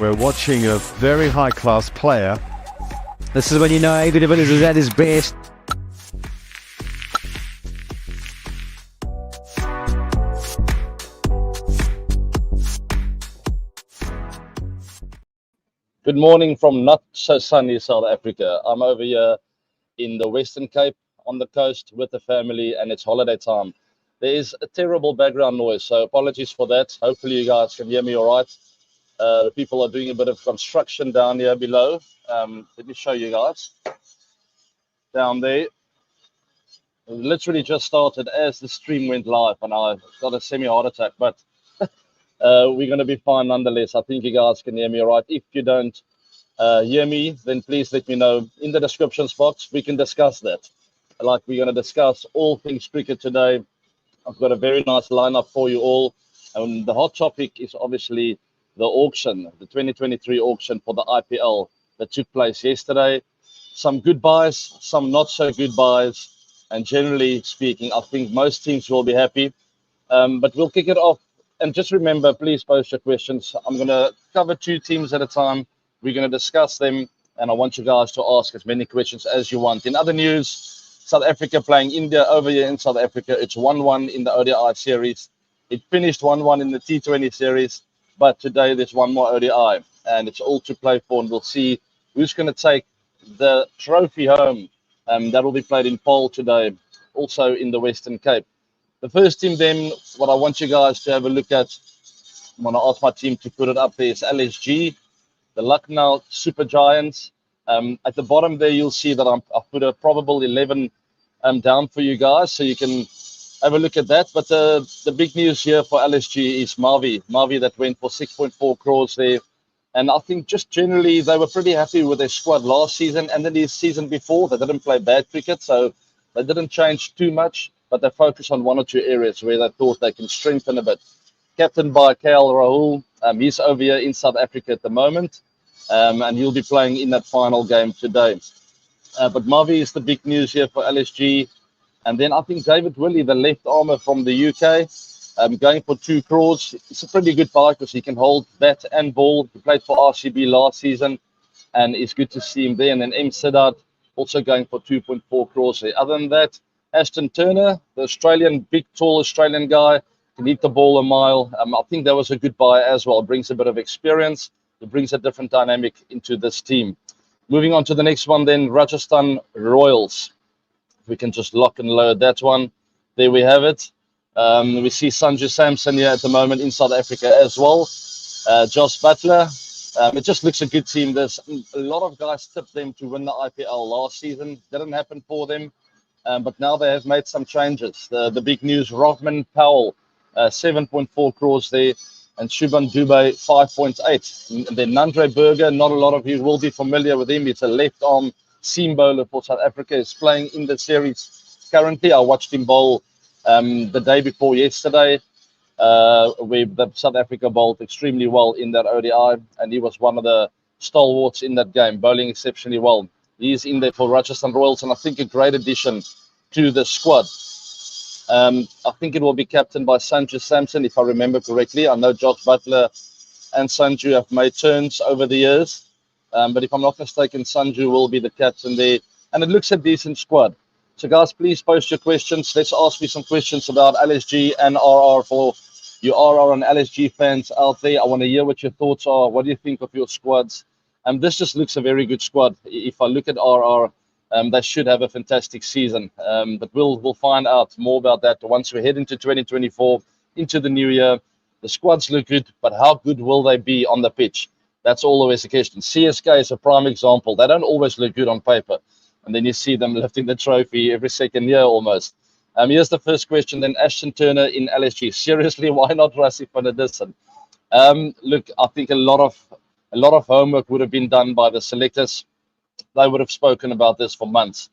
We're watching a very high-class player. This is when you know AB de Villiers is at his best. Good morning from not so sunny South Africa. I'm over here in the Western Cape on the coast with the family, and it's holiday time. There is a terrible background noise, so apologies for that. Hopefully you guys can hear me all right. The people are doing a bit of construction down here below. Let me show you guys. Down there, it literally just started as the stream went live, and I got a semi-heart attack, but we're going to be fine nonetheless. I think you guys can hear me all right. If you don't hear me, then please let me know in the description box. We can discuss that. Like, we're going to discuss all things cricket today. I've got a very nice lineup for you all. And the hot topic is obviously the auction, the 2023 auction for the IPL that took place yesterday. Some good buys, some not so good buys. And generally speaking, I think most teams will be happy. But we'll kick it off. And just remember, please post your questions. I'm going to cover 2 teams at a time. We're going to discuss them. And I want you guys to ask as many questions as you want. In other news, South Africa playing India over here in South Africa. It's 1-1 in the ODI series. It finished 1-1 in the T20 series. But today there's one more ODI. And it's all to play for. And we'll see who's going to take the trophy home. That will be played in Paarl today, also in the Western Cape. The first team then, what I want you guys to have a look at, I'm going to ask my team to put it up there, is LSG, the Lucknow Super Giants. At the bottom there, you'll see that I've put a probable 11 down for you guys, so you can have a look at that. But the big news here for LSG is Mavi that went for 6.4 crores there. And I think just generally they were pretty happy with their squad last season and then the season before. They didn't play bad cricket, so they didn't change too much, but they focused on 1 or 2 areas where they thought they can strengthen a bit. Captained by KL Rahul, he's over here in South Africa at the moment, and he'll be playing in that final game today. But Mavi is the big news here for LSG. And then I think David Willey, the left armour from the UK, going for 2 crores. It's a pretty good buy because he can hold bat and ball. He played for RCB last season, and it's good to see him there. And then M. Siddharth also going for 2.4 crores there. Other than that, Ashton Turner, the Australian, big, tall Australian guy, can hit the ball a mile. I think that was a good buy as well. It brings a bit of experience. It brings a different dynamic into this team. Moving on to the next one then, Rajasthan Royals. If we can just lock and load that one. There we have it. We see Sanju Samson here at the moment in South Africa as well. Josh Butler. It just looks a good team. There's a lot of guys tipped them to win the IPL last season. Didn't happen for them. But now they have made some changes. The big news, Rothman Powell, 7.4 crores there. And Shubhan Dubey, 5.8. And then Nandre Berger, not a lot of you will be familiar with him. It's a left-arm seam bowler for South Africa. He's playing in the series currently. I watched him bowl the day before yesterday, where the South Africa bowled extremely well in that ODI. And he was one of the stalwarts in that game, bowling exceptionally well. He's in there for Rajasthan Royals, and I think a great addition to the squad. I think it will be captained by Sanju Samson, if I remember correctly. I know Josh Butler and Sanju have made turns over the years. But if I'm not mistaken, Sanju will be the captain there. And it looks a decent squad. So, guys, please post your questions. Let's ask you some questions about LSG and RR for you RR and LSG fans out there. I want to hear what your thoughts are. What do you think of your squads? This just looks a very good squad. If I look at RR, they should have a fantastic season. But we'll find out more about that once we head into 2024, into the new year. The squads look good, but how good will they be on the pitch? That's always the question. CSK is a prime example. They don't always look good on paper. And then you see them lifting the trophy every second year almost. Here's the first question then. Ashton Turner in LSG. Seriously, why not Rassie van der Dussen? Look, I think a lot of homework would have been done by the selectors. They would have spoken about this for months.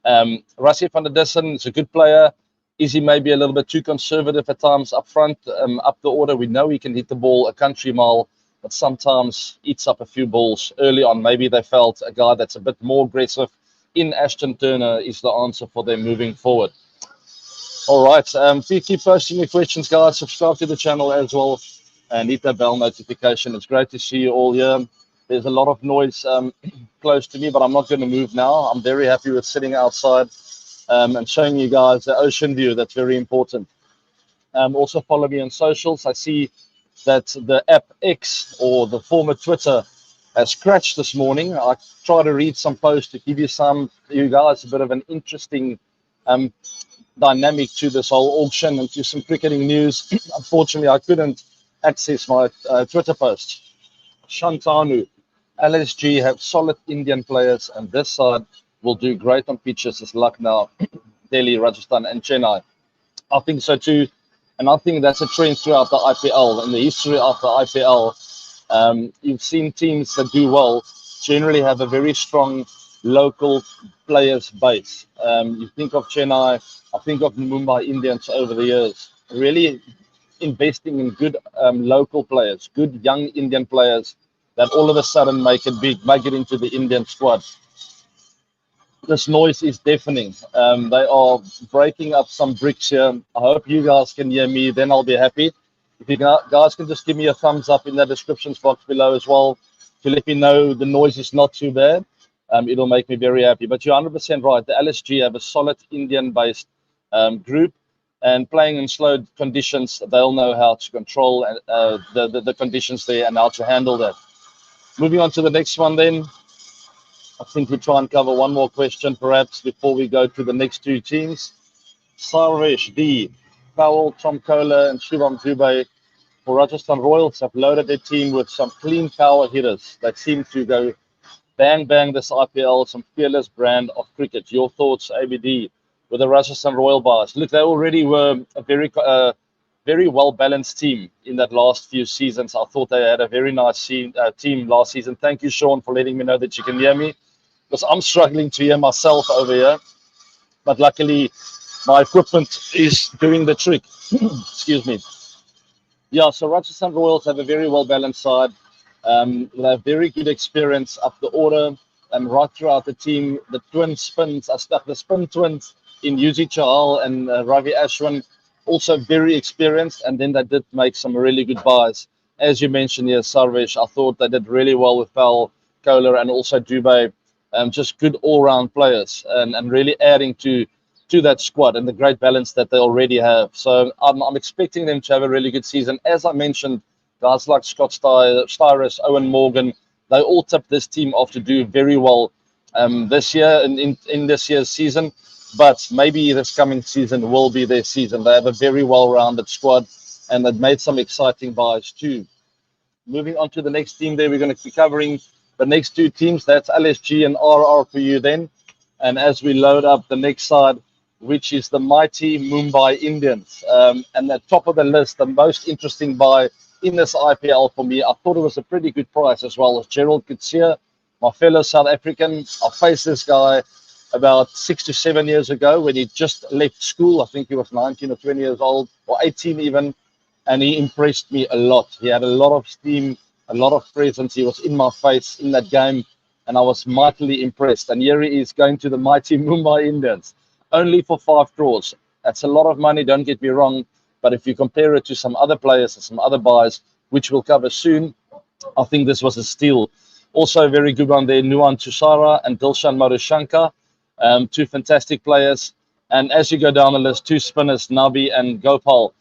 Rassie van der Dussen is a good player. Is he maybe a little bit too conservative at times up front, up the order? We know he can hit the ball a country mile, but sometimes eats up a few balls early on. Maybe they felt a guy that's a bit more aggressive in Ashton Turner is the answer for them moving forward. All right. Please keep posting your questions, guys. Subscribe to the channel as well. and hit that bell notification. It's great to see you all here. There's a lot of noise close to me, but I'm not going to move now. I'm very happy with sitting outside and showing you guys the ocean view. That's very important. Also follow me on socials. I see that the app X, or the former Twitter, has crashed this morning. I try to read some posts to give you guys a bit of an interesting dynamic to this whole auction and to some cricketing news. Unfortunately, I couldn't access my Twitter posts. Shantanu, LSG have solid Indian players, and this side will do great on pitches as Lucknow, Delhi, Rajasthan, and Chennai. I think so too, and I think that's a trend throughout the IPL. In the history of the IPL, you've seen teams that do well generally have a very strong local players base. You think of Chennai, I think of Mumbai Indians over the years, really investing in good local players, good young Indian players that all of a sudden make it big, make it into the Indian squad. This noise is deafening. They are breaking up some bricks here. I hope you guys can hear me, then I'll be happy. If you guys can just give me a thumbs up in the descriptions box below as well to let me know the noise is not too bad. It'll make me very happy. But you're 100% right. The LSG have a solid Indian-based group, and playing in slow conditions, they'll know how to control the conditions there and how to handle that. Moving on to the next one then. I think we try and cover one more question perhaps before we go to the next two teams. Sarvesh D, Powell, Tom Kohler, and Shivam Dubey for Rajasthan Royals have loaded their team with some clean power hitters that seem to go bang bang this IPL, some fearless brand of cricket. Your thoughts, ABD, with the Rajasthan Royal bars? Look, they already were a very well-balanced team in that last few seasons. I thought they had a very nice team last season. Thank you, Sean, for letting me know that you can hear me, because I'm struggling to hear myself over here. But luckily, my equipment is doing the trick. Excuse me. Yeah, so Rajasthan Royals have a very well-balanced side. They have very good experience up the order and right throughout the team. The spin twins in Yuzi Chahal and Ravi Ashwin, also very experienced, and then they did make some really good buys. As you mentioned here, Sarvesh, I thought they did really well with Powell, Kohler, and also Dubey. Just good all-round players and really adding to that squad and the great balance that they already have. So I'm expecting them to have a really good season. As I mentioned, guys like Scott Styrus, Owen Morgan, they all tipped this team off to do very well this year in this year's season. But maybe this coming season will be their season. They have a very well-rounded squad, and they've made some exciting buys too. Moving on to the next team there, we're going to be covering the next two teams. That's LSG and RR for you then. And as we load up the next side, which is the mighty Mumbai Indians. And at top of the list, the most interesting buy in this IPL for me, I thought it was a pretty good price as well, as Gerald Coetzee, my fellow South African. I faced this guy about 6 to 7 years ago when he just left school. I think he was 19 or 20 years old, or 18 even, and he impressed me a lot. He had a lot of steam, a lot of presence. He was in my face in that game, and I was mightily impressed. And here he is going to the mighty Mumbai Indians, only for 5 crores. That's a lot of money, don't get me wrong, but if you compare it to some other players and some other buys, which we'll cover soon, I think this was a steal. Also a very good one there, Nuwan Tushara and Dilshan Madhushankar, 2 fantastic players. And as you go down the list, 2 spinners, Nabi and Gopal,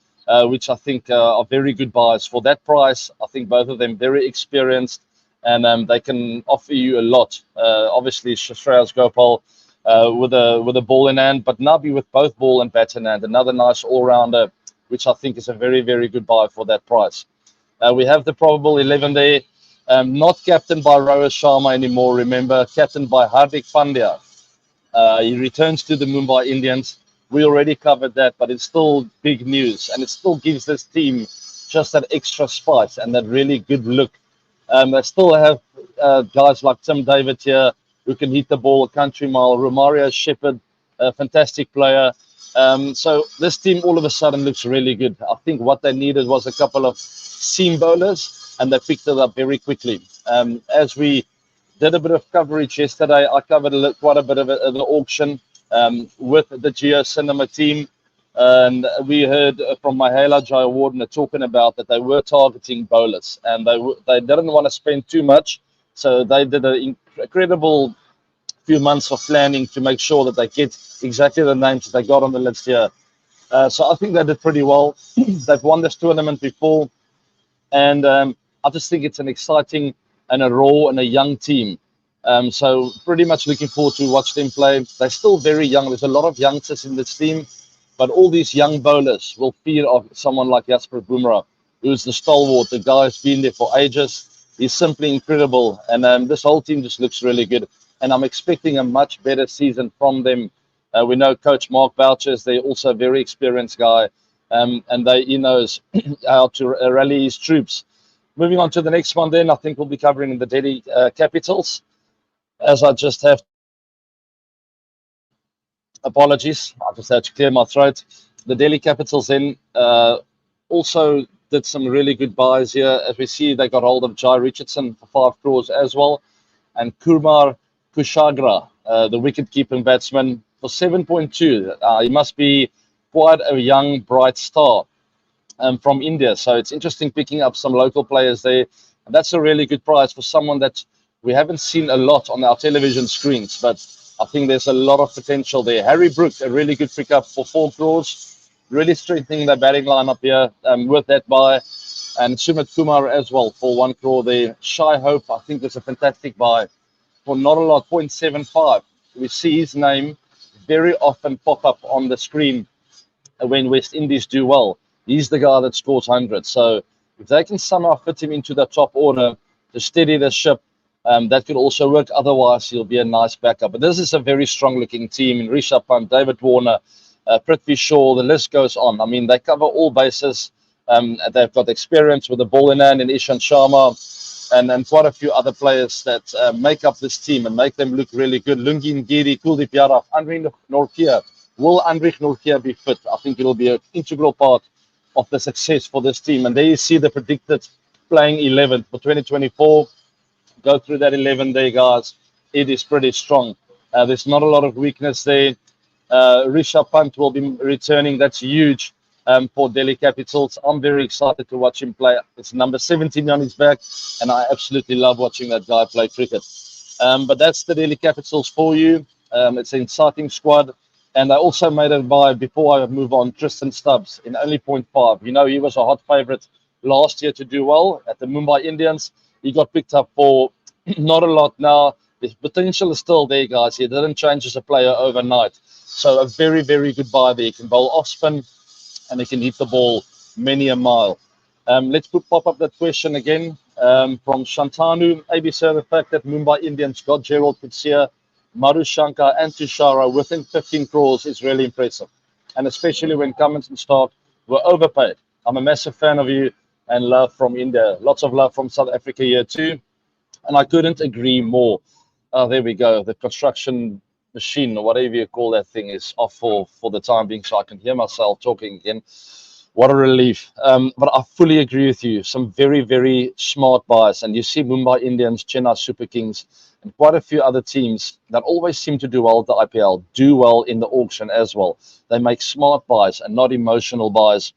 which I think are very good buys. For that price, I think both of them very experienced, and they can offer you a lot. Obviously, Shreyas Gopal with a ball in hand, but Nabi with both ball and bat in hand, another nice all-rounder, which I think is a very, very good buy for that price. We have the probable 11 there, not captained by Rohit Sharma anymore, remember, captained by Hardik Pandya. He returns to the Mumbai Indians. We already covered that, but it's still big news, and it still gives this team just that extra spice and that really good look. They still have guys like Tim David here who can hit the ball a country mile. Romario Shepherd, a fantastic player. So this team all of a sudden looks really good. I think what they needed was a couple of seam bowlers, and they picked it up very quickly. As we did a bit of coverage yesterday, I covered quite a bit of the auction with the Geo Cinema team. And we heard from Mahela Jayawardene talking about that they were targeting bowlers, and they didn't want to spend too much, so they did an incredible few months of planning to make sure that they get exactly the names that they got on the list here. So I think they did pretty well. They've won this tournament before, and I just think it's an exciting and a raw and a young team. So pretty much looking forward to watch them play. They're still very young. There's a lot of youngsters in this team, but all these young bowlers will feed off someone like Jasper Bumrah, who's the stalwart. The guy's been there for ages. He's simply incredible, and this whole team just looks really good. And I'm expecting a much better season from them. We know Coach Mark Boucher is also a very experienced guy, and he knows how to rally his troops. Moving on to the next one, then I think we'll be covering the Delhi Capitals. As I just have, apologies, I just had to clear my throat. The Delhi Capitals then also did some really good buys here. As we see, they got hold of Jai Richardson for 5 crores as well, and Kumar Kushagra, the wicket-keeping batsman, for 7.2. He must be quite a young, bright star from India. So it's interesting picking up some local players there. And that's a really good price for someone that we haven't seen a lot on our television screens, but I think there's a lot of potential there. Harry Brook, a really good pickup for 4 crores, really strengthening the batting lineup here with that buy. And Sumit Kumar as well for 1 crore there. Shy Hope, I think, is a fantastic buy for not a lot, 0.75. We see his name very often pop up on the screen when West Indies do well. He's the guy that scores 100. So if they can somehow fit him into the top order to steady the ship, that could also work. Otherwise, he'll be a nice backup. But this is a very strong-looking team. In Rishabh Pant, David Warner, Prithvi Shaw, the list goes on. I mean, they cover all bases. They've got experience with the ball in hand in Ishant Sharma, and quite a few other players that make up this team and make them look really good. Lungi Ngiri, Kuldeep Yadav, Anrich Nortje. Will Anrich Nortje be fit? I think it'll be an integral part of the success for this team. And there you see the predicted playing 11 for 2024. Go through that 11 there, guys. It is pretty strong. There's not a lot of weakness there. Rishabh Pant will be returning. That's huge for Delhi Capitals. I'm very excited to watch him play. It's number 17 on his back, and I absolutely love watching that guy play cricket. But that's the Delhi Capitals for you. It's an exciting squad. And I also made a buy, before I move on, Tristan Stubbs in only 0.5. You know, he was a hot favorite last year to do well at the Mumbai Indians. He got picked up for not a lot now. The potential is still there, guys. He didn't change as a player overnight. So a very, very good buy there. He can bowl off spin, and he can hit the ball many a mile. Let's pop up that question again from Shantanu. ABC, the fact that Mumbai Indians got Gerald Coetzee, Madhushankar and Tushara within 15 crores is really impressive. And especially when Cummins and Stark were overpaid. I'm a massive fan of you and love from India. Lots of love from South Africa here too. And I couldn't agree more. There we go. The construction machine, or whatever you call that thing, is off for the time being, so I can hear myself talking again. What a relief. But I fully agree with you. Some very, very smart buys. And you see Mumbai Indians, Chennai Super Kings, and quite a few other teams that always seem to do well at the IPL, do well in the auction as well. They make smart buys and not emotional buys.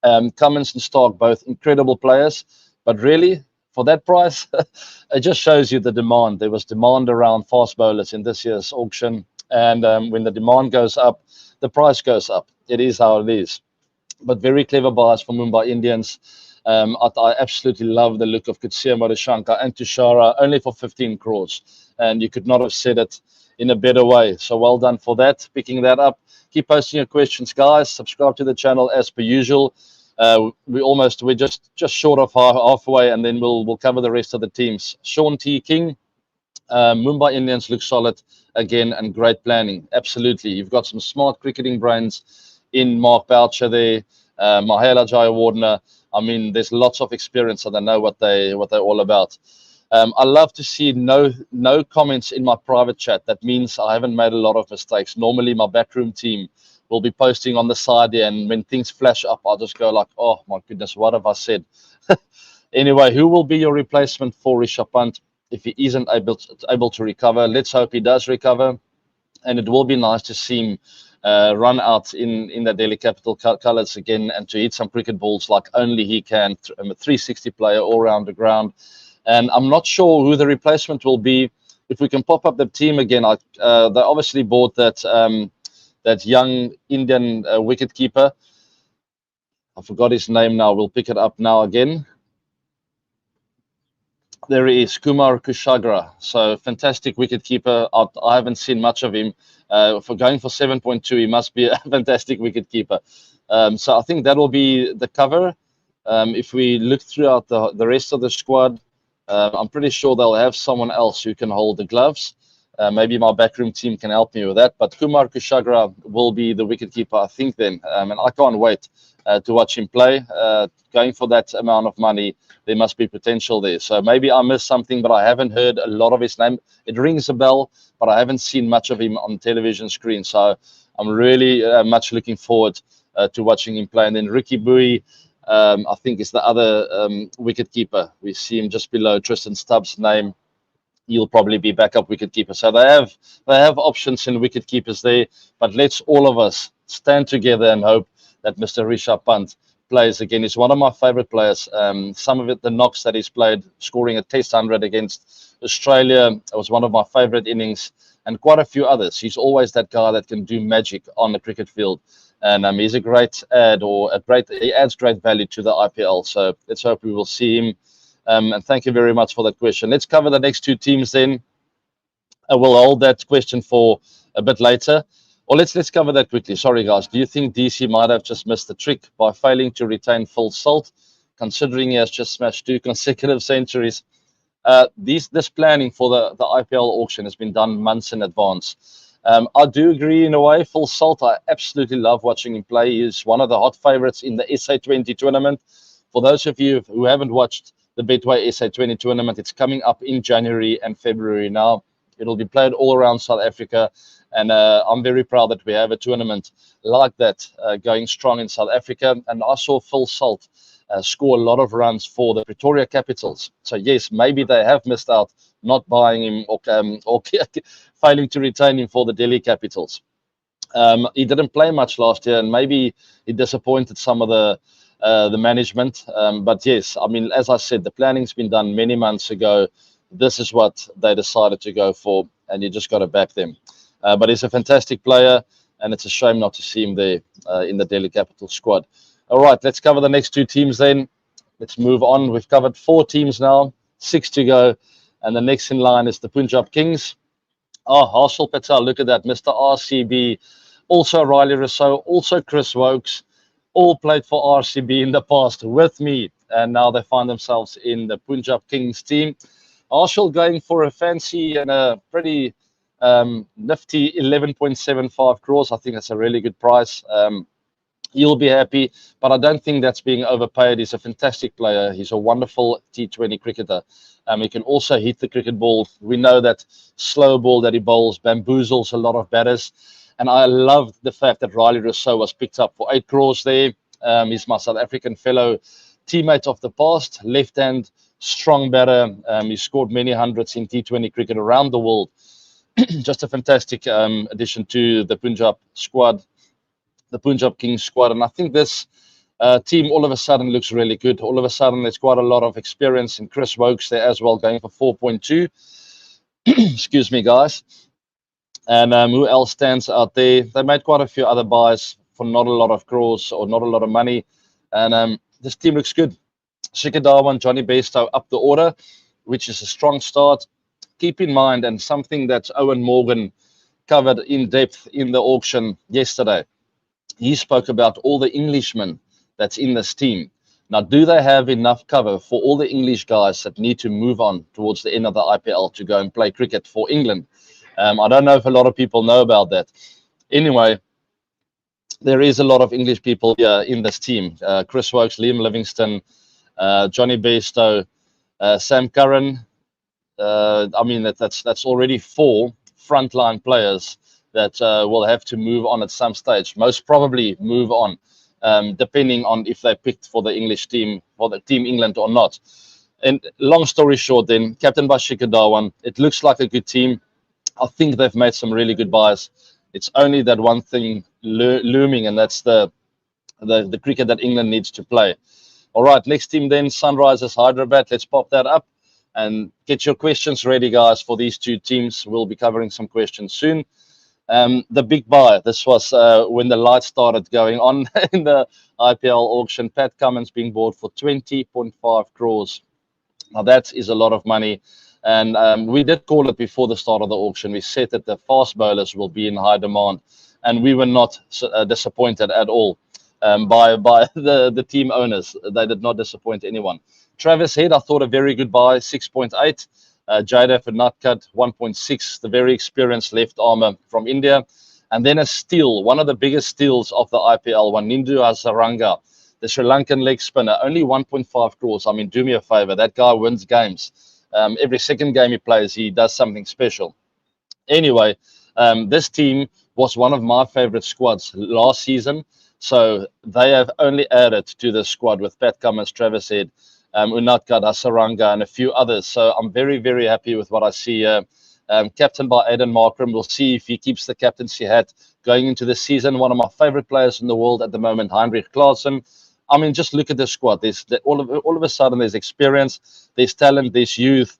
Cummins and Stark, both incredible players. But really, for that price, it just shows you the demand. There was demand around fast bowlers in this year's auction. And when the demand goes up, the price goes up. It is how it is. But very clever buys for Mumbai Indians. I absolutely love the look of Coetzee, Madhushankar and Tushara, only for 15 crores. And you could not have said it in a better way. So well done for that, picking that up. Keep posting your questions, guys. Subscribe to the channel as per usual. We're just short of halfway, and then we'll cover the rest of the teams. Sean T. King, Mumbai Indians look solid again, and great planning. Absolutely. You've got some smart cricketing brains in Mark Boucher there, Mahela Jayawardene. I mean, there's lots of experience, so they know what they're all about. I love to see no comments in my private chat. That means I haven't made a lot of mistakes. Normally, my backroom team will be posting on the side there, and when things flash up, I'll just go like, oh my goodness, what have I said? Anyway, who will be your replacement for Rishabh Pant if he isn't able to recover? Let's hope he does recover. And it will be nice to see him run out in the Delhi Capital colours again and to hit some cricket balls like only he can. A 360 player all around the ground. And I'm not sure who the replacement will be. If we can pop up the team again, they obviously bought that young Indian wicketkeeper. I forgot his name now. We'll pick it up now again. There he is, Kumar Kushagra. So fantastic wicketkeeper. I haven't seen much of him. For going for 7.2, he must be a fantastic wicketkeeper. So I think that will be the cover. If we look throughout the rest of the squad, I'm pretty sure they'll have someone else who can hold the gloves. Maybe my backroom team can help me with that. But Kumar Kushagra will be the wicketkeeper, I think, then. And I can't wait to watch him play. Going for that amount of money, there must be potential there. So maybe I missed something, but I haven't heard a lot of his name. It rings a bell, but I haven't seen much of him on television screen. So I'm really much looking forward to watching him play. And then Ricky Bowie, I think, is the other wicketkeeper. We see him just below Tristan Stubbs' name. He'll probably be backup wicketkeeper. So they have options in wicketkeepers there. But let's all of us stand together and hope that Mr. Rishabh Pant plays again. He's one of my favorite players. Some of the knocks that he's played, scoring a test 100 against Australia, was one of my favorite innings, and quite a few others. He's always that guy that can do magic on the cricket field. And he's a great add, he adds great value to the IPL. So let's hope we will see him. And thank you very much for that question. Let's cover the next two teams then. We'll hold that question for a bit later. Or let's cover that quickly. Sorry, guys. Do you think DC might have just missed the trick by failing to retain Phil Salt, considering he has just smashed 2 consecutive centuries? This planning for the IPL auction has been done months in advance. I do agree in a way. Phil Salt, I absolutely love watching him play. He's one of the hot favourites in the SA20 tournament. For those of you who haven't watched the Betway SA20 tournament, it's coming up in January and February now. It'll be played all around South Africa. And I'm very proud that we have a tournament like that going strong in South Africa. And I saw Phil Salt score a lot of runs for the Pretoria Capitals. So, yes, maybe they have missed out not buying him or failing to retain him for the Delhi Capitals. He didn't play much last year, and maybe he disappointed some of the management. But, yes, I mean, as I said, the planning's been done many months ago. This is what they decided to go for, and you just got to back them. But he's a fantastic player, and it's a shame not to see him there in the Delhi Capital squad. All right, let's cover the next two teams then. Let's move on. We've covered 4 teams now, 6 to go. And the next in line is the Punjab Kings. Oh, Harshal Patel, look at that. Mr. RCB, also Riley Rousseau, also Chris Wokes, all played for RCB in the past with me. And now they find themselves in the Punjab Kings team. Harshal going for a fancy and a pretty nifty 11.75 crores. I think that's a really good price. You'll be happy, but I don't think that's being overpaid. He's a fantastic player. He's a wonderful T20 cricketer. He can also hit the cricket ball. We know that slow ball that he bowls bamboozles a lot of batters. And I love the fact that Riley Rousseau was picked up for 8 crores there. He's my South African fellow teammate of the past, left-hand, strong batter. He scored many hundreds in T20 cricket around the world. Just a fantastic addition to the Punjab squad, the Punjab Kings squad. And I think this team all of a sudden looks really good. All of a sudden, there's quite a lot of experience in Chris Wokes there as well, going for 4.2. Excuse me, guys. And who else stands out there? They made quite a few other buys for not a lot of crores or not a lot of money. And this team looks good. Shikhar Dhawan, Johnny Bairstow up the order, which is a strong start. Keep in mind, and something that Owen Morgan covered in depth in the auction yesterday, he spoke about all the Englishmen that's in this team. Now, do they have enough cover for all the English guys that need to move on towards the end of the IPL to go and play cricket for England? I don't know if a lot of people know about that. Anyway, there is a lot of English people here in this team. Chris Wokes, Liam Livingstone, Johnny Bairstow, Sam Curran. I mean, that's already 4 frontline players that will have to move on at some stage. Most probably move on, depending on if they picked for the English team, for the Team England or not. And long story short then, captain by Shikhar Dhawan, it looks like a good team. I think they've made some really good buys. It's only that one thing looming, and that's the cricket that England needs to play. All right, next team then, Sunrisers Hyderabad. Let's pop that up and get your questions ready, guys, for these two teams. We'll be covering some questions soon. The big buy, this was when the lights started going on in the IPL auction. Pat Cummins being bought for 20.5 crores. Now, that is a lot of money. And we did call it before the start of the auction. We said that the fast bowlers will be in high demand. And we were not disappointed at all by the team owners. They did not disappoint anyone. Travis Head, I thought a very good buy, 6.8. Jada for Nutcut, 1.6. The very experienced left armer from India. And then a steal, one of the biggest steals of the IPL, Wanindu Hasaranga, the Sri Lankan leg spinner, only 1.5 crores. I mean, do me a favor. That guy wins games. Every second game he plays, he does something special. Anyway, this team was one of my favorite squads last season. So they have only added to the squad with Pat Cummins, Travis Head, Unatkat, Hasaranga, and a few others. So I'm very, very happy with what I see here. Captained by Aiden Markram. We'll see if he keeps the captaincy hat going into the season. One of my favorite players in the world at the moment, Heinrich Klaassen. I mean, just look at the squad. There's all of a sudden there's experience, there's talent, there's youth,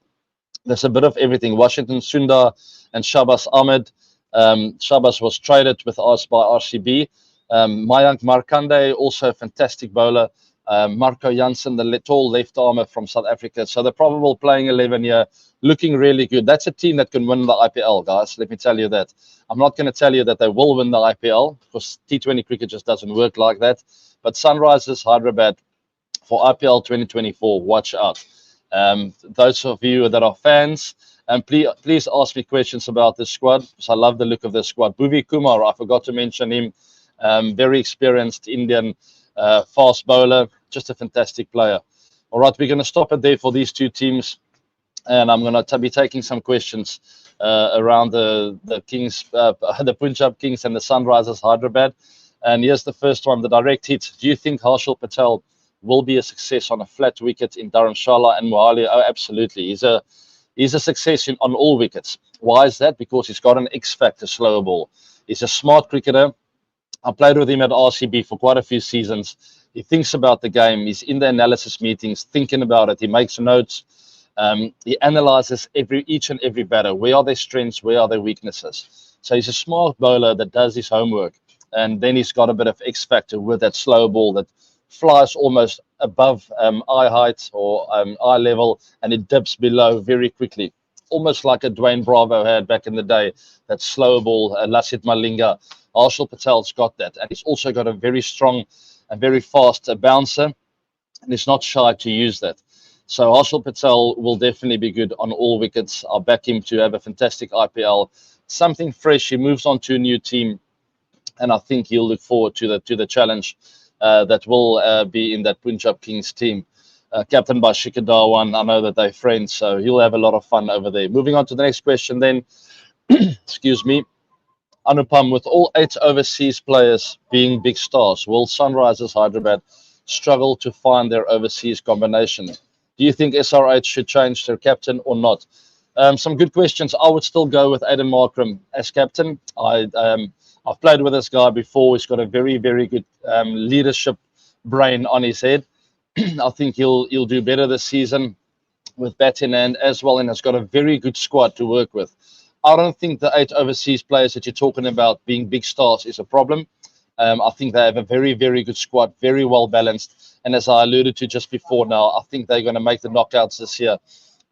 there's a bit of everything. Washington Sundar and Shabas Ahmed. Shabas was traded with us by RCB. Mayank Markande, also a fantastic bowler. Marco Jansen, the tall left armer from South Africa. So the probable playing 11 here, looking really good. That's a team that can win the IPL, guys. Let me tell you that. I'm not going to tell you that they will win the IPL because T20 cricket just doesn't work like that. But Sunrisers Hyderabad for IPL 2024, watch out. Those of you that are fans, and please ask me questions about this squad because I love the look of this squad. Bhuvi Kumar, I forgot to mention him. Very experienced Indian fast bowler, just a fantastic player. All right, we're going to stop it there for these two teams, and I'm going to be taking some questions around the Kings, the Punjab Kings and the Sunrisers Hyderabad. And here's the first one, the direct hit. Do you think Harshal Patel will be a success on a flat wicket in Dharamshala and Mohali? Oh, absolutely. He's a success on all wickets. Why is that? Because he's got an X-factor slower ball. He's a smart cricketer. I played with him at RCB for quite a few seasons. He thinks about the game. He's in the analysis meetings, thinking about it. He makes notes. He analyzes each and every batter. Where are their strengths? Where are their weaknesses? So he's a smart bowler that does his homework. And then he's got a bit of X factor with that slow ball that flies almost above eye height or eye level, and it dips below very quickly. Almost like a Dwayne Bravo had back in the day, that slow ball, Lasit Malinga. Harshal Patel's got that. And he's also got a very strong and very fast bouncer, and he's not shy to use that. So Harshal Patel will definitely be good on all wickets. I'll back him to have a fantastic IPL. Something fresh. He moves on to a new team, and I think he'll look forward to the challenge that will be in that Punjab Kings team. Captained by Shikhar Dhawan. I know that they're friends, so he'll have a lot of fun over there. Moving on to the next question then. Excuse me. Anupam, with all 8 overseas players being big stars, will Sunrisers Hyderabad struggle to find their overseas combination? Do you think SRH should change their captain or not? Some good questions. I would still go with Aiden Markram as captain. I've played with this guy before. He's got a very, very good leadership brain on his head. I think he'll do better this season with bat in hand as well, and has got a very good squad to work with. I don't think the 8 overseas players that you're talking about being big stars is a problem. I think they have a very, very good squad, very well balanced. And as I alluded to just before now, I think they're going to make the knockouts this year.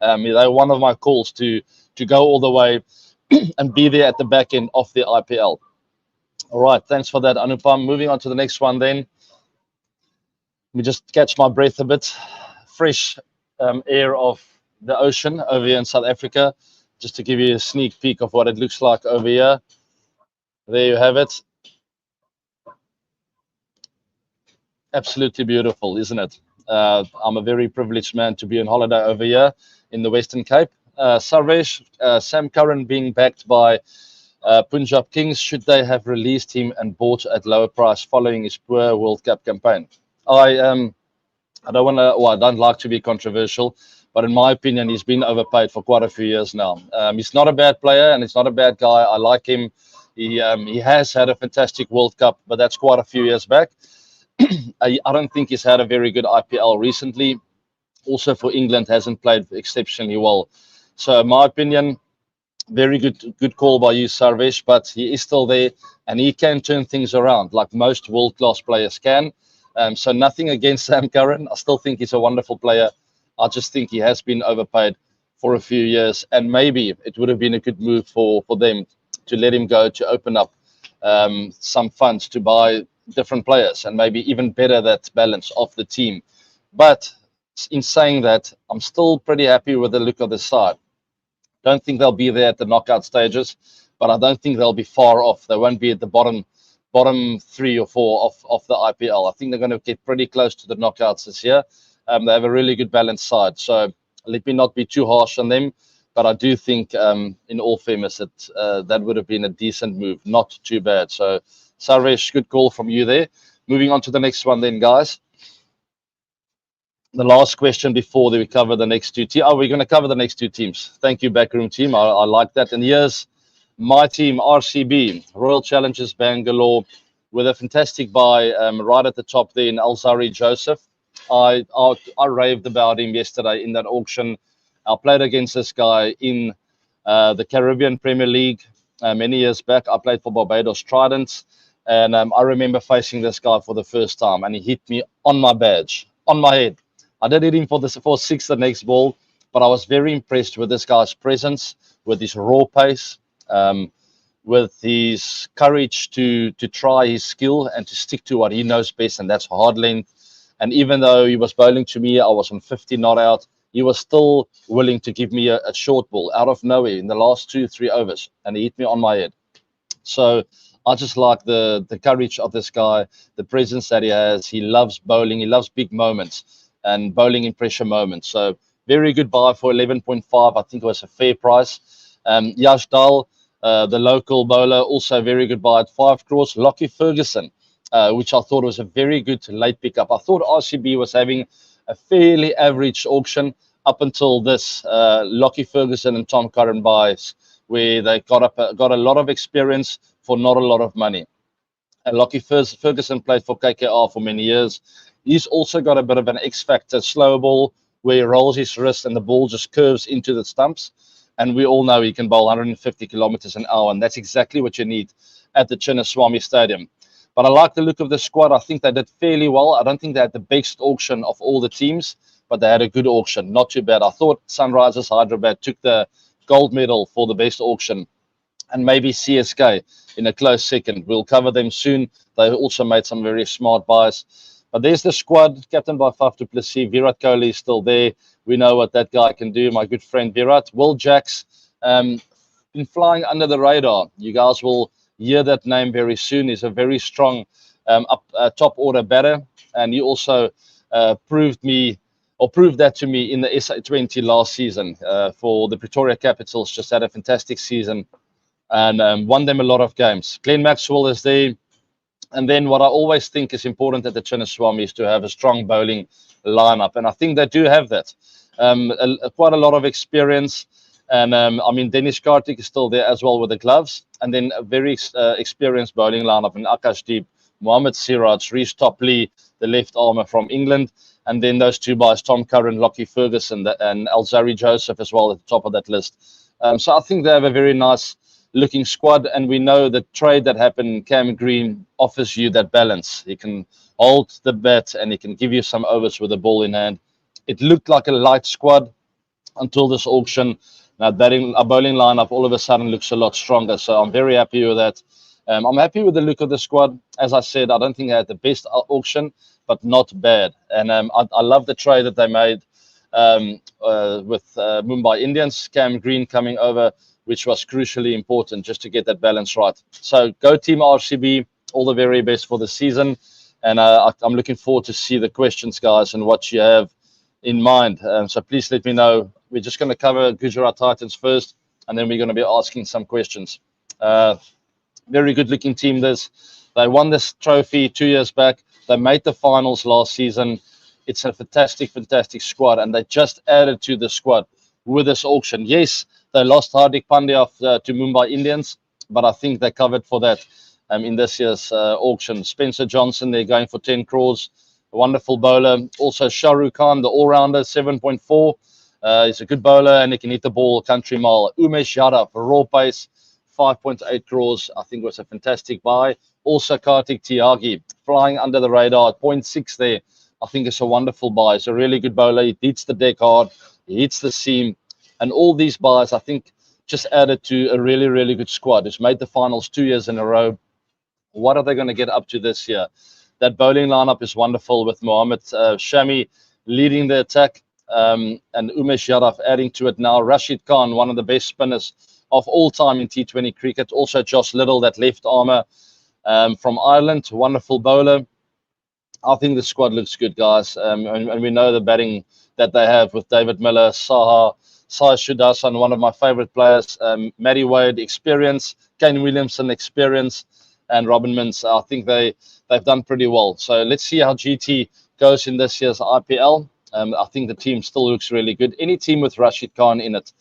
They're one of my calls to go all the way and be there at the back end of the IPL. All right, thanks for that, Anupam. Moving on to the next one then. Let me just catch my breath a bit. Fresh air of the ocean over here in South Africa, just to give you a sneak peek of what it looks like over here. There you have it. Absolutely beautiful, isn't it? I'm a very privileged man to be on holiday over here in the Western Cape. Sarvesh, Sam Curran being backed by Punjab Kings, should they have released him and bought at lower price following his poor World Cup campaign? I don't want to, well, I don't like to be controversial, but in my opinion, he's been overpaid for quite a few years now. He's not a bad player and he's not a bad guy. I like him. He has had a fantastic World Cup, but that's quite a few years back. I don't think he's had a very good IPL recently. Also for England, hasn't played exceptionally well. So in my opinion, very good call by you, Sarvesh, but he is still there and he can turn things around like most world-class players can. So nothing against Sam Curran. I still think he's a wonderful player. I just think he has been overpaid for a few years, and maybe it would have been a good move for them to let him go, to open up some funds to buy different players and maybe even better that balance of the team. But in saying that, I'm still pretty happy with the look of the side. Don't think they'll be there at the knockout stages, but I don't think they'll be far off. They won't be at the bottom 3 or 4 of the IPL. I think they're going to get pretty close to the knockouts this year. They have a really good balanced side. So let me not be too harsh on them, but I do think, in all fairness, that would have been a decent move. Not too bad. So, Sarvesh, good call from you there. Moving on to the next one then, guys. The last question before we cover the next two teams. Oh, we're going to cover the next two teams. Thank you, backroom team. I like that. And here's my team, RCB, Royal Challengers Bangalore, with a fantastic buy right at the top there in Alzarri Joseph. I raved about him yesterday in that auction. I played against this guy in the Caribbean Premier League many years back. I played for Barbados Titans, and I remember facing this guy for the first time, and he hit me on my badge, on my head. I did hit him for 6 the next ball, but I was very impressed with this guy's presence, with his raw pace, with his courage to try his skill and to stick to what he knows best, and that's hard length. And even though he was bowling to me, I was on 50 not out, he was still willing to give me a short ball out of nowhere in the last 2-3 overs, and he hit me on my head. So I just like the courage of this guy, the presence that he has. He loves bowling. He loves big moments and bowling in pressure moments. So very good buy for 11.5. I think it was a fair price. Yash Dal, the local bowler, also very good buy at 5 crores. Lockie Ferguson, which I thought was a very good late pickup. I thought RCB was having a fairly average auction up until this Lockie Ferguson and Tom Curran buys, where they got a lot of experience for not a lot of money. And Lockie Ferguson played for KKR for many years. He's also got a bit of an X-factor slow ball where he rolls his wrist and the ball just curves into the stumps. And we all know he can bowl 150 kilometers an hour, and that's exactly what you need at the Chinnaswamy Stadium. But I like the look of the squad. I think they did fairly well. I don't think they had the best auction of all the teams, but they had a good auction. Not too bad. I thought Sunrisers Hyderabad took the gold medal for the best auction, and maybe CSK in a close second. We'll cover them soon. They also made some very smart buys. But there's the squad, captained by Faf du Plessis. Virat Kohli is still there. We know what that guy can do, my good friend Virat. Will Jacks, been flying under the radar. You guys will hear that name very soon. He's a very strong top order batter, and he also proved that to me in the SA20 last season for the Pretoria Capitals. Just had a fantastic season and won them a lot of games. Glenn Maxwell is there. And then what I always think is important at the Chinnaswamy is to have a strong bowling lineup. And I think they do have that. Quite a lot of experience. And I mean, Dennis Karthik is still there as well with the gloves. And then a very experienced bowling lineup in Akashdeep, Mohammad Siraj, Reece Topley, the left armour from England. And then those two guys, Tom Curran, Lockie Ferguson, and Alzarri Joseph as well at the top of that list. So I think they have a very nice looking squad, and we know the trade that happened, Cam Green offers you that balance. He can hold the bat and he can give you some overs with the ball in hand. It looked like a light squad until this auction. Now a bowling lineup all of a sudden looks a lot stronger, so I'm very happy with that. I'm happy with the look of the squad. As I said, I don't think I had the best auction, but not bad. And I love the trade that they made with Mumbai Indians, Cam Green coming over, which was crucially important just to get that balance right. So go team RCB, all the very best for the season. And I'm looking forward to see the questions, guys, and what you have in mind. So please let me know. We're just going to cover Gujarat Titans first, and then we're going to be asking some questions. Very good looking team this. They won this trophy 2 years back. They made the finals last season. It's a fantastic, fantastic squad, and they just added to the squad with this auction. Yes, they lost Hardik Pandya to Mumbai Indians, but I think they're covered for that in this year's auction. Spencer Johnson, they're going for 10 crores. A wonderful bowler. Also, Shah Rukh Khan, the all-rounder, 7.4. He's a good bowler and he can hit the ball country mile. Umesh Yadav, raw pace, 5.8 crores. I think was a fantastic buy. Also, Kartik Tyagi, flying under the radar at 0.6 there. I think it's a wonderful buy. He's a really good bowler. He hits the deck hard. He hits the seam. And all these buys, I think, just added to a really, really good squad. It's made the finals 2 years in a row. What are they going to get up to this year? That bowling lineup is wonderful with Mohammad Shami leading the attack and Umesh Yadav adding to it now. Rashid Khan, one of the best spinners of all time in T20 cricket. Also Josh Little, that left armour from Ireland, wonderful bowler. I think the squad looks good, guys. And we know the batting that they have with David Miller, Saha, Sai Shudasan, one of my favourite players. Matty Wade, experience. Kane Williamson, experience. And Robin Mintz, I think they've done pretty well. So let's see how GT goes in this year's IPL. I think the team still looks really good. Any team with Rashid Khan in it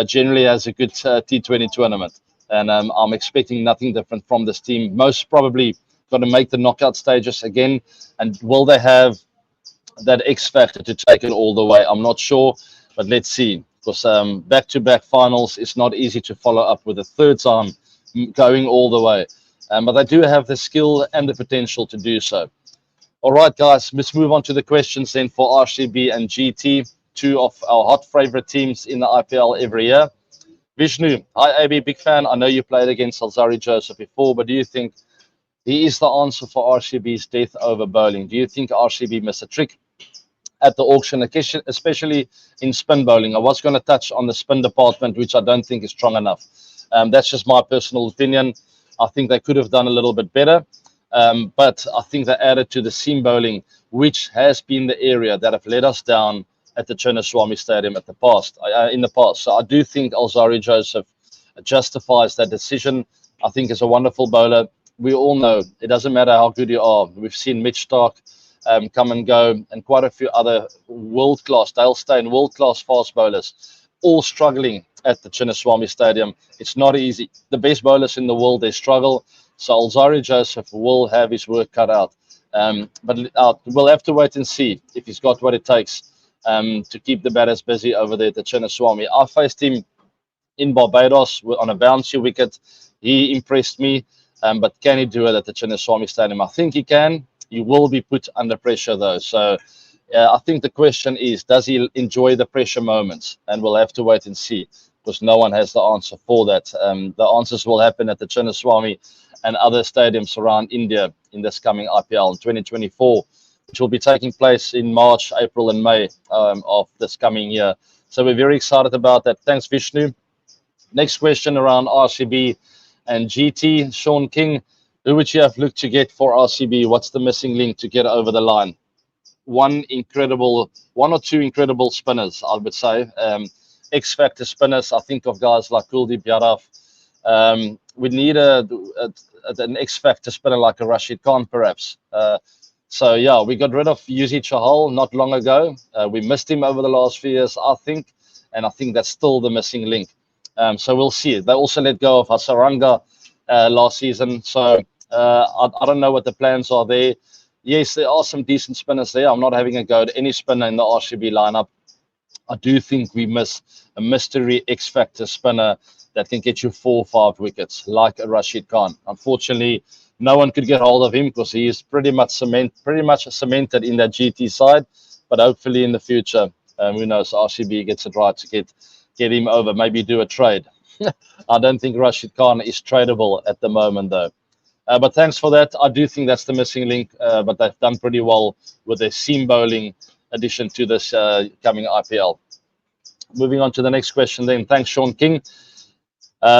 generally has a good T20 tournament. And I'm expecting nothing different from this team. Most probably going to make the knockout stages again. And will they have that X factor to take it all the way? I'm not sure, but let's see. Because back-to-back finals is not easy to follow up with a third time going all the way. But they do have the skill and the potential to do so. All right, guys, let's move on to the questions then for RCB and GT, two of our hot favorite teams in the IPL every year. Vishnu, hi, AB, big fan. I know you played against Alzarri Joseph before, but do you think he is the answer for RCB's death over bowling? Do you think RCB missed a trick at the auction, especially in spin bowling? I was going to touch on the spin department, which I don't think is strong enough. That's just my personal opinion. I think they could have done a little bit better. But I think they added to the seam bowling, which has been the area that have let us down at the Chennai Stadium in the past. So I do think Alzarri Joseph justifies that decision. I think he's a wonderful bowler. We all know it doesn't matter how good you are. We've seen Mitch Stark come and go, and quite a few other world-class, Dale Steyn, world-class fast bowlers, all struggling at the Chennai Stadium. It's not easy. The best bowlers in the world, they struggle. So Alzarri Joseph will have his work cut out. But we'll have to wait and see if he's got what it takes to keep the batters busy over there at the Chennai. I faced him in Barbados on a bouncy wicket. He impressed me. But can he do it at the Chennai Stadium? I think he can. He will be put under pressure, though. So I think the question is, does he enjoy the pressure moments? And we'll have to wait and see, because no one has the answer for that. The answers will happen at the Chennai and other stadiums around India in this coming IPL in 2024, which will be taking place in March, April, and May of this coming year. So we're very excited about that. Thanks, Vishnu. Next question around RCB and GT. Sean King, who would you have looked to get for RCB? What's the missing link to get over the line? One or two incredible spinners, I would say. X-factor spinners. I think of guys like Kuldeep Yadav. We need an X-factor spinner like a Rashid Khan, perhaps. So, yeah, we got rid of Yuzi Chahal not long ago. We missed him over the last few years, I think. And I think that's still the missing link. So we'll see. They also let go of Hasaranga last season. So I don't know what the plans are there. Yes, there are some decent spinners there. I'm not having a go at any spinner in the RCB lineup. I do think we miss a mystery X-factor spinner that can get you 4 or 5 wickets, like a Rashid Khan. Unfortunately, no one could get hold of him because he is pretty much cemented in that GT side. But hopefully in the future, who knows, RCB gets it right to get him over, maybe do a trade. I don't think Rashid Khan is tradable at the moment, though. But thanks for that. I do think that's the missing link, but they've done pretty well with their seam bowling addition to this coming IPL. Moving on to the next question then. Thanks, Sean King.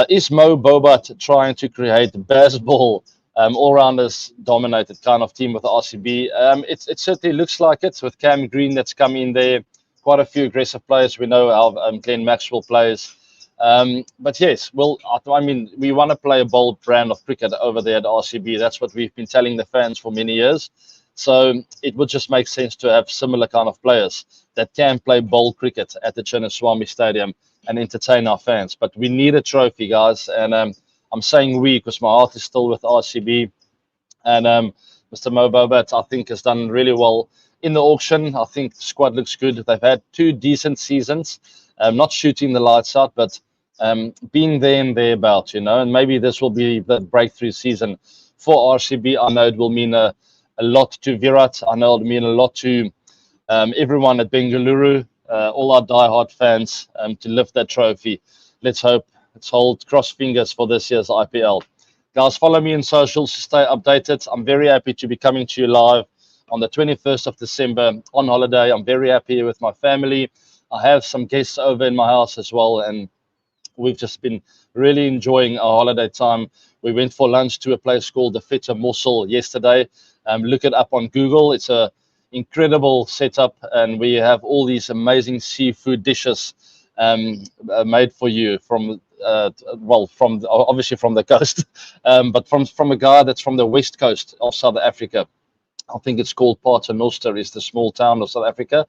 Is Mo Bobat trying to create baseball all-rounders dominated kind of team with the RCB? It certainly looks like it, with Cam Green that's come in there. Quite a few aggressive players. We know how Glenn Maxwell plays. But yes, well, I mean, we want to play a bold brand of cricket over there at RCB. That's what we've been telling the fans for many years. So it would just make sense to have similar kind of players that can play bold cricket at the Chennai Stadium and entertain our fans. But we need a trophy, guys. And I'm saying we because my heart is still with RCB. And Mr. Mo Bobat, I think, has done really well in the auction. I think the squad looks good. They've had 2 decent seasons, not shooting the lights out, but being there and thereabout, and maybe this will be the breakthrough season for RCB. I know it will mean a lot to Virat. I know it'll mean a lot to everyone at Bengaluru, all our diehard fans, to lift that trophy. Let's hope. Let's hold cross fingers for this year's IPL. Guys, follow me on socials to stay updated. I'm very happy to be coming to you live on the 21st of December on holiday. I'm very happy with my family. I have some guests over in my house as well, and we've just been really enjoying our holiday time. We went for lunch to a place called the Feta Morsel yesterday. Look it up on Google. It's a incredible setup, and we have all these amazing seafood dishes made for you from obviously from the coast, but from a guy that's from the west coast of South Africa. I think it's called Paternoster, is the small town of South Africa.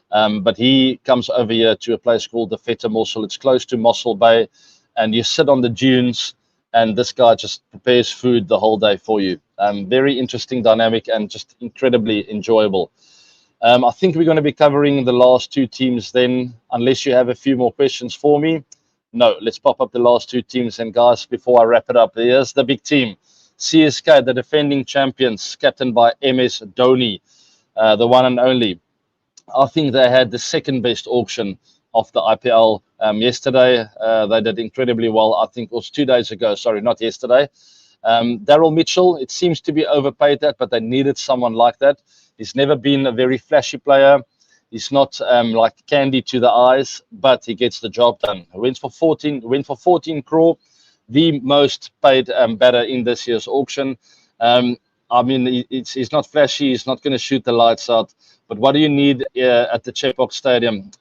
But he comes over here to a place called the Feta Morsel. It's close to Mossel Bay, and you sit on the dunes, and this guy just prepares food the whole day for you. Very interesting dynamic and just incredibly enjoyable. I think we're going to be covering the last 2 teams then, unless you have a few more questions for me. No, let's pop up the last 2 teams. And guys, before I wrap it up, here's the big team. CSK, the defending champions, captained by MS Dhoni, the one and only. I think they had the second best auction of the IPL yesterday. They did incredibly well. I think it was 2 days ago. Sorry, not yesterday. Daryl Mitchell, it seems to be overpaid that, but they needed someone like that. He's never been a very flashy player. He's not like candy to the eyes, but he gets the job done. Went for 14 crore, the most paid batter in this year's auction. I mean, he's not flashy. He's not going to shoot the lights out. But what do you need at the Chepauk Stadium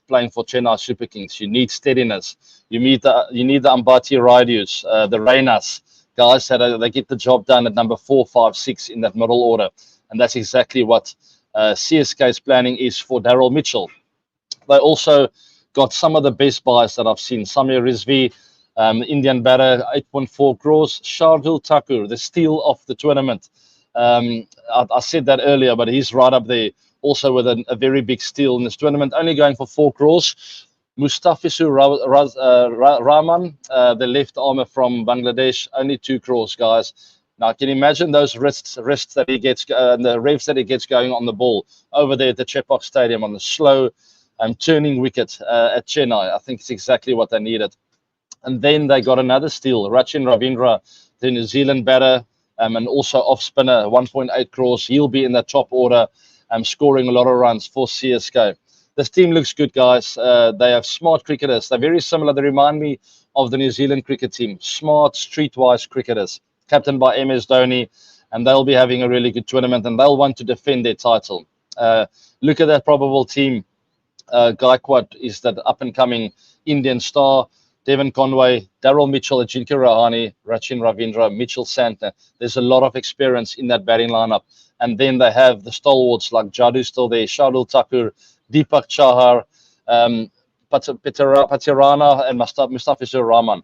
playing for Chennai Super Kings? You need steadiness. You need the Ambati Raidus, the Rainas, guys that they get the job done at number 4, 5, 6 in that middle order. And that's exactly what CSK's planning is for Daryl Mitchell. They also got some of the best buys that I've seen. Samir Rizvi, Indian batter, 8.4 crores. Shardul Thakur, the steal of the tournament. I said that earlier, but he's right up there, also with a very big steal in this tournament, only going for 4 crores. Mustafizur Rahman, the left armour from Bangladesh, only 2 crores, guys. Now, can you imagine those risks that he gets, the revs that he gets going on the ball over there at the Chepauk Stadium on the slow turning wicket at Chennai? I think it's exactly what they needed. And then they got another steal, Rachin Ravindra, the New Zealand batter, and also off spinner, 1.8 crores. He'll be in the top order, scoring a lot of runs for CSK. This team looks good, guys. They have smart cricketers. They're very similar. They remind me of the New Zealand cricket team. Smart, streetwise cricketers, captained by MS Dhoni, and they'll be having a really good tournament, and they'll want to defend their title. Look at that probable team. Gaikwad is that up-and-coming Indian star. Devon Conway, Daryl Mitchell, Ajinkya Rahane, Rachin Ravindra, Mitchell Santner. There's a lot of experience in that batting lineup. And then they have the stalwarts like Jadu still there, Shardul Thakur, Deepak Chahar, Patirana, and Mustafizur Rahman.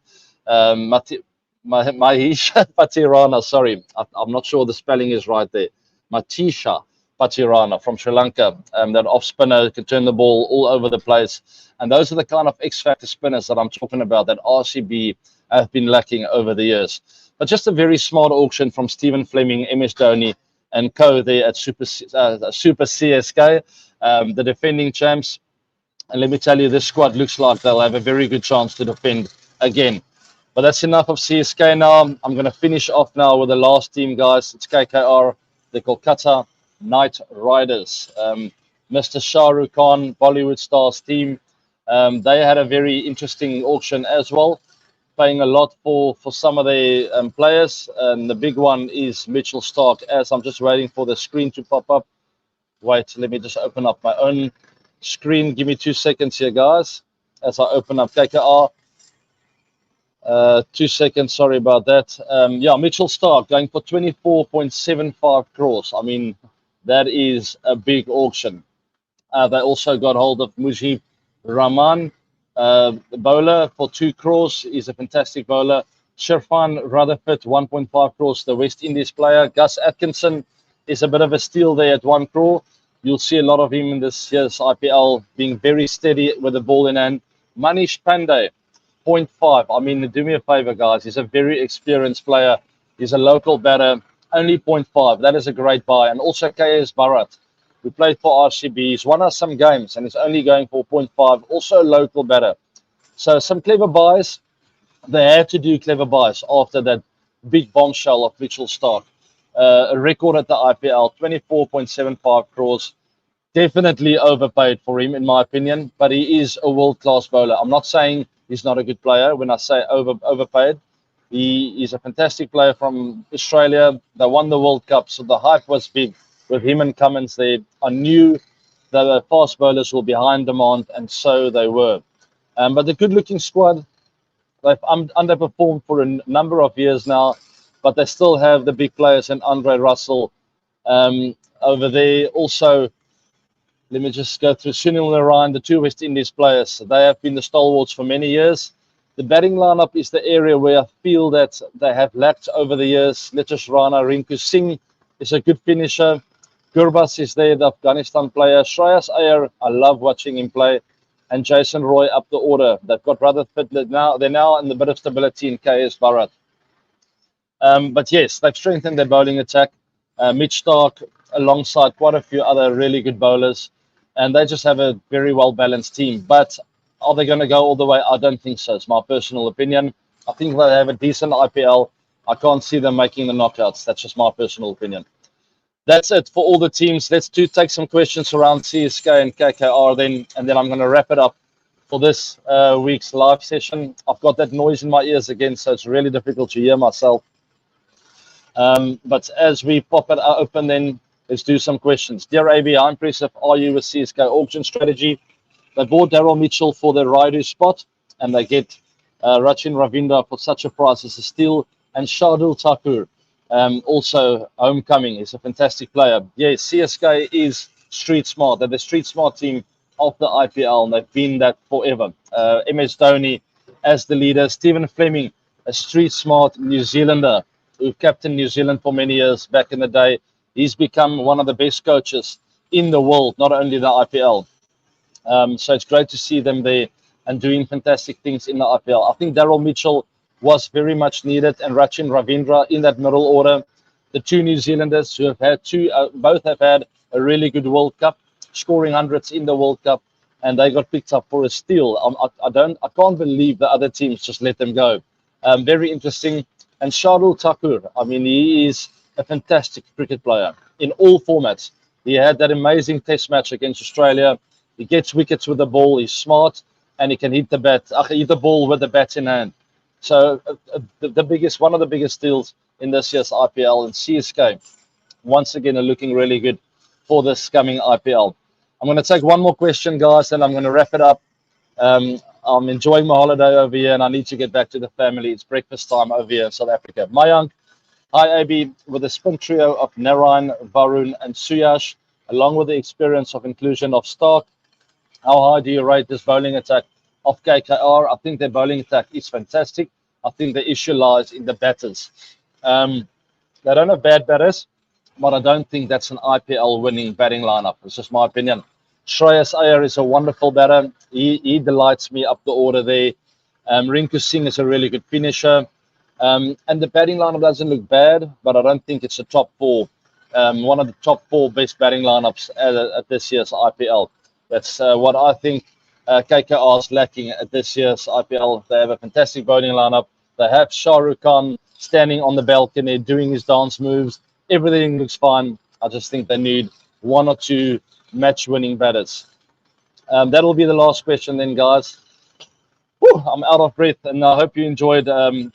Mahisha Patirana, sorry, I'm not sure the spelling is right there. Matisha Patirana from Sri Lanka, that off spinner can turn the ball all over the place. And those are the kind of X-factor spinners that I'm talking about that RCB have been lacking over the years. But just a very smart auction from Stephen Fleming, MS Dhoni, and co there at Super CSK, the defending champs. And let me tell you, this squad looks like they'll have a very good chance to defend again. But that's enough of CSK now. I'm going to finish off now with the last team, guys. It's KKR, the Kolkata Knight Riders. Mr. Shah Rukh Khan, Bollywood stars team. They had a very interesting auction as well, paying a lot for some of their players. And the big one is Mitchell Starc. As I'm just waiting for the screen to pop up. Wait, let me just open up my own screen. Give me 2 seconds here, guys, as I open up KKR. 2 seconds, sorry about that. Yeah, Mitchell Starc going for 24.75 crores. I mean, that is a big auction. They also got hold of Mujib Rahman, the bowler, for 2 crores. He's a fantastic bowler. Sherfan Rutherford, 1.5 crores, the West Indies player. Gus Atkinson is a bit of a steal there at 1 crore. You'll see a lot of him in this year's IPL, being very steady with the ball in hand. Manish Pandey, 0.5. I mean, do me a favor, guys. He's a very experienced player. He's a local batter, only 0.5. That is a great buy. And also KS Bharat, who played for RCB. He's won us some games and is only going for 0.5. Also a local batter. So some clever buys. They had to do clever buys after that big bombshell of Mitchell Starc. A record at the IPL, 24.75 crores. Definitely overpaid for him, in my opinion, but he is a world-class bowler. I'm not saying he's not a good player when I say overpaid. He is a fantastic player from Australia. They won the World Cup, so the hype was big with him and Cummins there. I knew that the fast bowlers were behind demand, and so they were. But the good-looking squad, they've underperformed for a number of years now, but they still have the big players and Andre Russell over there. Also, let me just go through Sunil Narayan, the two West Indies players. They have been the stalwarts for many years. The batting lineup is the area where I feel that they have lacked over the years. Nitish Rana, Rinku Singh is a good finisher. Gurbas is there, the Afghanistan player. Shreyas Iyer, I love watching him play. And Jason Roy up the order. They've got Rutherford now. They're now in a bit of stability in KS Bharat. But yes, they've strengthened their bowling attack. Mitch Starc alongside quite a few other really good bowlers. And they just have a very well-balanced team. But are they going to go all the way? I don't think so. It's my personal opinion. I think they have a decent IPL. I can't see them making the knockouts. That's just my personal opinion. That's it for all the teams. Let's take some questions around CSK and KKR then, and then I'm going to wrap it up for this week's live session. I've got that noise in my ears again, so it's really difficult to hear myself. But as we pop it open, then let's do some questions. Dear AB, how impressive are you with CSK auction strategy? They bought Daryl Mitchell for the Raidu spot, and they get Rachin Ravindra for such a price as a steal, and Shardul Thakur. Also, homecoming is a fantastic player. Yes, CSK is street smart. They're the street smart team of the IPL, and they've been that forever. MS Dhoni as the leader. Stephen Fleming, a street smart New Zealander who captained New Zealand for many years back in the day. He's become one of the best coaches in the world, not only the IPL. So it's great to see them there and doing fantastic things in the IPL. I think Daryl Mitchell was very much needed, and Rachin Ravindra in that middle order. The two New Zealanders who have had both have had a really good World Cup, scoring hundreds in the World Cup, and they got picked up for a steal. I can't believe the other teams just let them go. Very interesting. And Shardul Thakur, I mean, he is a fantastic cricket player in all formats. He had that amazing Test match against Australia. He gets wickets with the ball. He's smart, and he can hit the ball with the bat in hand. So one of the biggest steals in this year's IPL, and CSK once again are looking really good for this coming IPL. I'm going to take one more question, guys, and I'm going to wrap it up. I'm enjoying my holiday over here, and I need to get back to the family. It's breakfast time over here in South Africa. Mayank, hi AB, with a spin trio of Narayan, Varun, and Suyash, along with the experience of inclusion of Starc. How high do you rate this bowling attack of KKR? I think their bowling attack is fantastic. I think the issue lies in the batters. They don't have bad batters, but I don't think that's an IPL winning batting lineup. It's just my opinion. Shreyas Iyer is a wonderful batter. He delights me up the order there. Rinku Singh is a really good finisher. And the batting lineup doesn't look bad, but I don't think it's a top four. One of the top four best batting lineups at this year's IPL. That's what I think KKR is lacking at this year's IPL. They have a fantastic bowling lineup. They have Shah Rukh Khan standing on the balcony doing his dance moves. Everything looks fine. I just think they need one or two match-winning batters. That'll be the last question then, guys. Whew, I'm out of breath, and I hope you enjoyed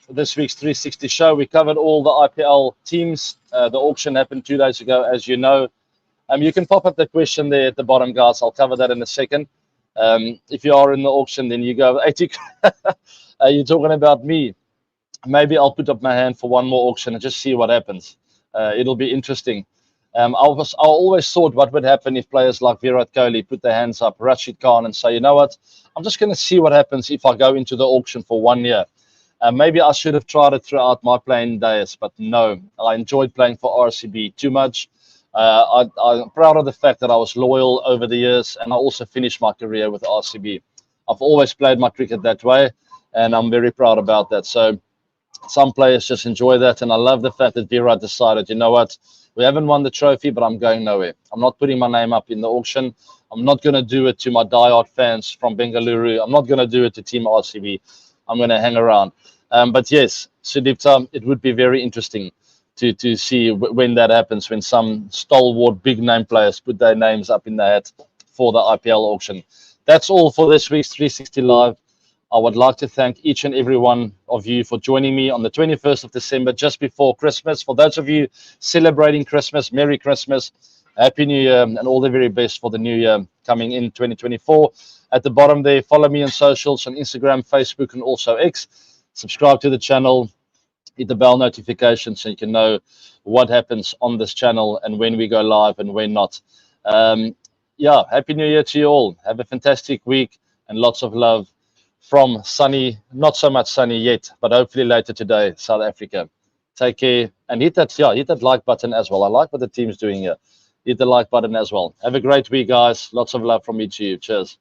this week's 360 show. We covered all the IPL teams. The auction happened 2 days ago, as you know. You can pop up the question there at the bottom, guys. I'll cover that in a second. If you are in the auction, then you go 80. You're talking about me. Maybe I'll put up my hand for one more auction and just see what happens. It'll be interesting. I always thought what would happen if players like Virat Kohli put their hands up, Rashid Khan, and say, you know what, I'm just going to see what happens if I go into the auction for 1 year. Maybe I should have tried it throughout my playing days, but no, I enjoyed playing for RCB too much. I'm proud of the fact that I was loyal over the years, and I also finished my career with RCB. I've always played my cricket that way, and I'm very proud about that. So some players just enjoy that, and I love the fact that Virat decided, you know what, we haven't won the trophy, but I'm going nowhere. I'm not putting my name up in the auction. I'm not going to do it to my diehard fans from Bengaluru. I'm not going to do it to Team RCB. I'm going to hang around. But yes, Sudipta, it would be very interesting to see when that happens, when some stalwart big name players put their names up in the hat for the IPL auction. That's all for this week's 360 Live. I would like to thank each and every one of you for joining me on the 21st of December, just before Christmas. For those of you celebrating Christmas, Merry Christmas, Happy New Year, and all the very best for the new year coming in 2024. At the bottom there, follow me on socials, on Instagram, Facebook, and also X. Subscribe to the channel, hit the bell notification so you can know what happens on this channel and when we go live and when not. Yeah, Happy New Year to you all. Have a fantastic week and lots of love from sunny, not so much sunny yet, but hopefully later today, South Africa. Take care and hit that like button as well. I like what the team's doing here. Hit the like button as well. Have a great week, guys. Lots of love from me to you. Cheers.